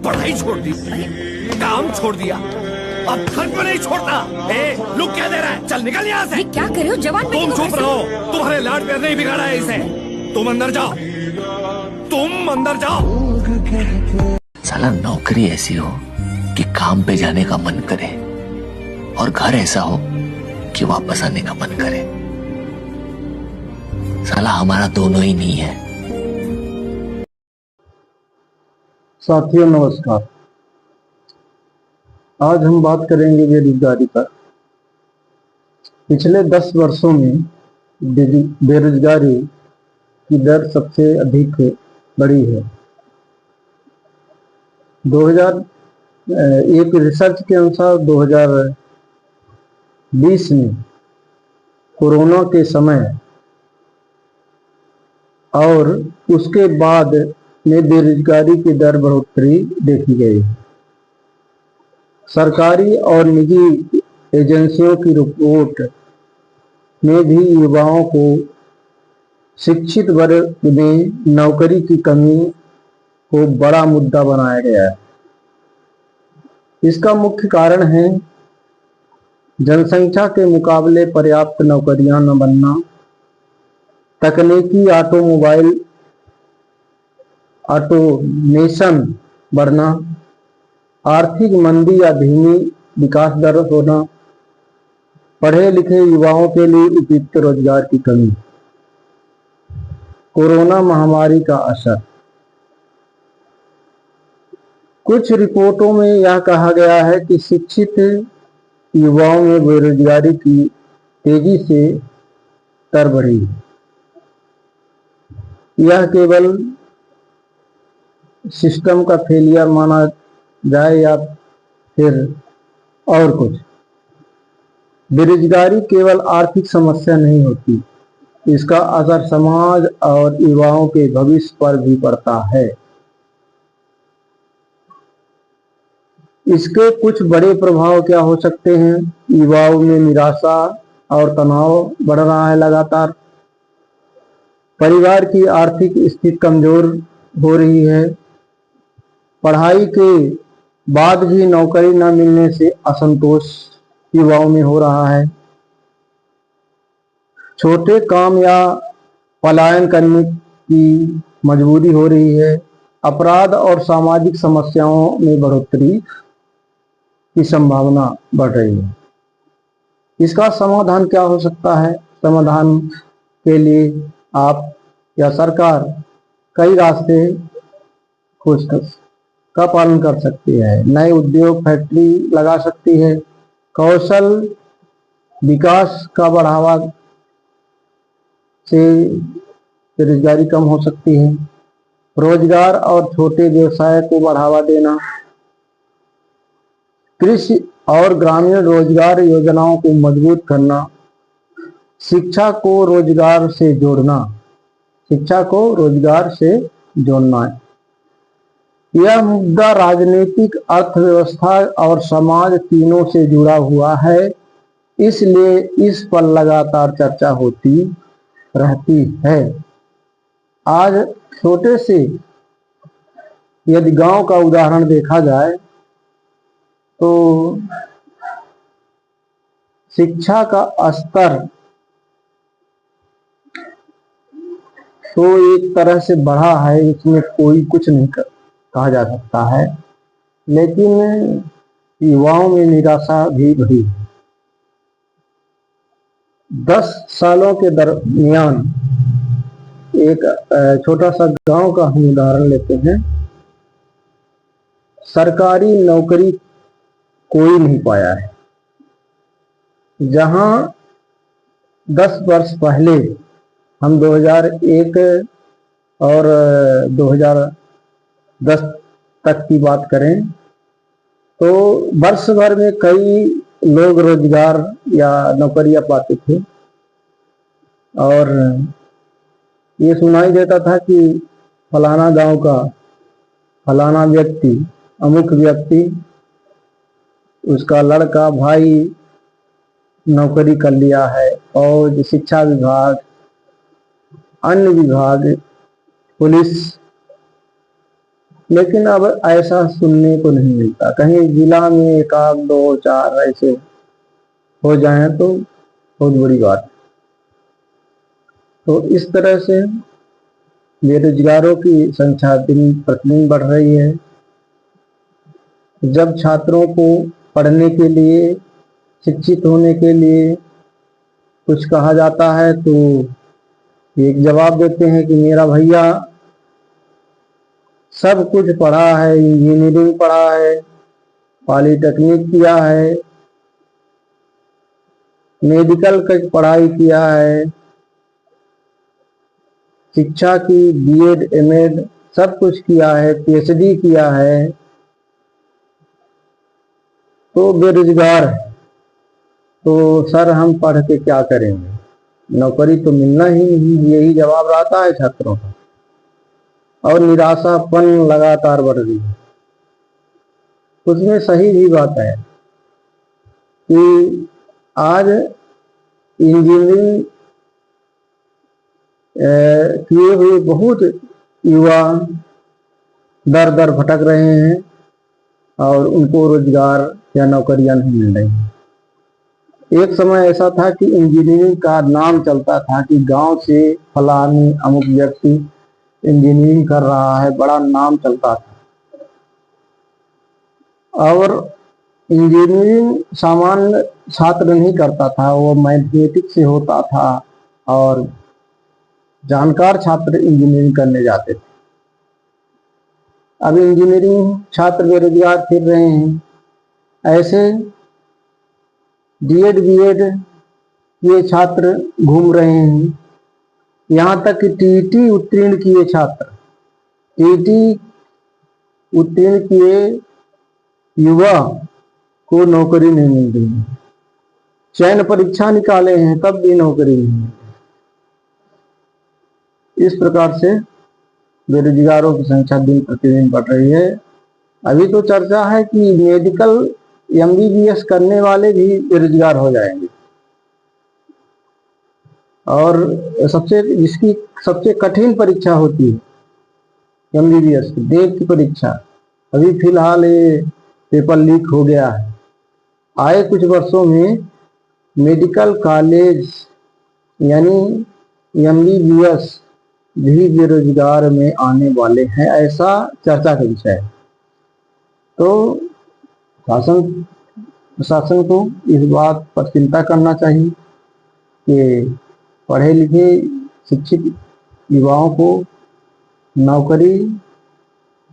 पढ़ाई छोड़ दी, काम छोड़ दिया, अब घर को नहीं छोड़ता। लुक क्या दे रहा है? चल निकल यहाँ से। क्या कर रहे हो जवान? तुम चुप रहो, तुम्हारे लाड प्यार नहीं बिगाड़ा है इसे। तुम अंदर जाओ, तुम अंदर जाओ। साला नौकरी ऐसी हो कि काम पे जाने का मन करे और घर ऐसा हो कि वापस आने का मन करे। साला हमारा दोनों ही नहीं है। साथियों नमस्कार। आज हम बात करेंगे बेरोजगारी पर। पिछले 10 वर्षों में बेरोजगारी की दर सबसे अधिक बढ़ी है। एक रिसर्च के अनुसार 2020 में कोरोना के समय और उसके बाद में बेरोजगारी की दर बढ़ोतरी देखी गई। सरकारी और निजी एजेंसियों की रिपोर्ट में भी युवाओं को शिक्षित वर्ग में नौकरी की कमी को बड़ा मुद्दा बनाया गया है। इसका मुख्य कारण है जनसंख्या के मुकाबले पर्याप्त नौकरियां न बनना, तकनीकी ऑटोमेशन बढ़ना, आर्थिक मंदी या धीमी विकास दर होना, पढ़े लिखे युवाओं के लिए उपयुक्त रोजगार की कमी। कोरोना महामारी का असर। कुछ रिपोर्टों में यह कहा गया है कि शिक्षित युवाओं में बेरोजगारी की तेजी से दर बढ़ी। यह केवल सिस्टम का फेलियर माना जाए या फिर और कुछ। बेरोजगारी केवल आर्थिक समस्या नहीं होती, इसका असर समाज और युवाओं के भविष्य पर भी पड़ता है। इसके कुछ बड़े प्रभाव क्या हो सकते हैं? युवाओं में निराशा और तनाव बढ़ रहा है लगातार। परिवार की आर्थिक स्थिति कमजोर हो रही है। पढ़ाई के बाद भी नौकरी न मिलने से असंतोष युवाओं में हो रहा है। छोटे काम या पलायन करने की मजबूरी हो रही है। अपराध और सामाजिक समस्याओं में बढ़ोतरी की संभावना बढ़ रही है। इसका समाधान क्या हो सकता है? समाधान के लिए आप या सरकार कई रास्ते का पालन कर सकती है। नए उद्योग, फैक्ट्री लगा सकती है। कौशल विकास का बढ़ावा से बेरोजगारी कम हो सकती है। रोजगार और छोटे व्यवसाय को बढ़ावा देना। कृषि और ग्रामीण रोजगार योजनाओं को मजबूत करना। शिक्षा को रोजगार से जोड़ना। यह मुद्दा राजनीतिक, अर्थव्यवस्था और समाज तीनों से जुड़ा हुआ है, इसलिए इस पर लगातार चर्चा होती रहती है। आज छोटे से यदि गांव का उदाहरण देखा जाए तो शिक्षा का स्तर तो एक तरह से बढ़ा है, इसमें कोई कुछ नहीं कहा जा सकता है, लेकिन युवाओं में निराशा भी बढ़ी है। 10 सालों के दरमियान एक छोटा सा गांव का हम उदाहरण लेते हैं। सरकारी नौकरी कोई नहीं पाया है। जहां 10 वर्ष पहले हम 2001 और 2010 तक की बात करें तो वर्ष भर में कई लोग रोजगार या नौकरियां पाते थे और ये सुनाई देता था कि फलाना गांव का फलाना व्यक्ति, अमुक व्यक्ति, उसका लड़का भाई नौकरी कर लिया है। और शिक्षा विभाग, अन्य विभाग, पुलिस लेकिन अब ऐसा सुनने को नहीं मिलता। कहीं जिला में एक आध दो चार ऐसे हो जाए तो बहुत बड़ी बात है। तो इस तरह से बेरोजगारों की संख्या दिन प्रतिदिन बढ़ रही है। जब छात्रों को पढ़ने के लिए, शिक्षित होने के लिए कुछ कहा जाता है तो एक जवाब देते हैं कि मेरा भैया सब कुछ पढ़ा है, इंजीनियरिंग पढ़ा है, पॉलिटेक्निक किया है, मेडिकल की पढ़ाई किया है, शिक्षा की बीएड एमएड सब कुछ किया है, पीएचडी किया है, तो बेरोजगार है। तो सर हम पढ़ के क्या करेंगे, नौकरी तो मिलना ही नहीं, यही जवाब रहता है छात्रों का। और निराशापन लगातार बढ़ रही है। उसमें सही भी बात है कि आज इंजीनियरिंग किए हुए बहुत युवा दर दर भटक रहे हैं और उनको रोजगार या नौकरियां नहीं मिल रही हैं। एक समय ऐसा था कि इंजीनियरिंग का नाम चलता था कि गांव से फलानी अमुक व्यक्ति इंजीनियरिंग कर रहा है, बड़ा नाम चलता था। और इंजीनियरिंग सामान्य छात्र नहीं करता था, वो मैथमेटिक्स से होता था और जानकार छात्र इंजीनियरिंग करने जाते थे। अब इंजीनियरिंग छात्र बेरोजगार फिर रहे हैं। ऐसे डीएड बीएड ये छात्र घूम रहे हैं। यहाँ तक कि टीईटी उत्तीर्ण किए छात्र, टीईटी उत्तीर्ण किए युवा को नौकरी नहीं मिल रही है। चयन परीक्षा निकाले हैं तब भी नौकरी नहीं है। इस प्रकार से बेरोजगारों की संख्या दिन प्रतिदिन बढ़ रही है। अभी तो चर्चा है कि मेडिकल एमबीबीएस करने वाले भी बेरोजगार हो जाएंगे। और जिसकी सबसे कठिन परीक्षा होती है एमबीबीएस की, देव की परीक्षा, अभी फिलहाल ये पेपर लीक हो गया है। आए कुछ वर्षों में मेडिकल कॉलेज यानी एमबीबीएस भी बेरोजगार में आने वाले हैं, ऐसा चर्चा का विषय है। तो प्रशासन को इस बात पर चिंता करना चाहिए कि पढ़े लिखे शिक्षित युवाओं को नौकरी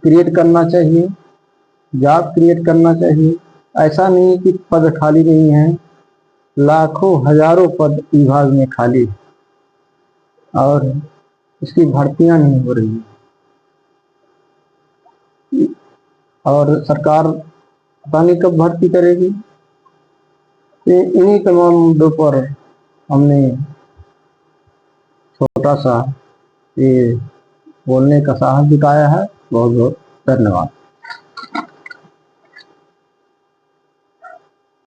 क्रिएट करना चाहिए, जॉब क्रिएट करना चाहिए। ऐसा नहीं कि पद खाली नहीं है, लाखों हजारों पद विभाग में खाली है और इसकी भर्तियां नहीं हो रही और सरकार पता नहीं कब भर्ती करेगी। इन्हीं तमाम मुद्दों पर हमने छोटा सा ये बोलने का साहस दिखाया है। बहुत बहुत धन्यवाद।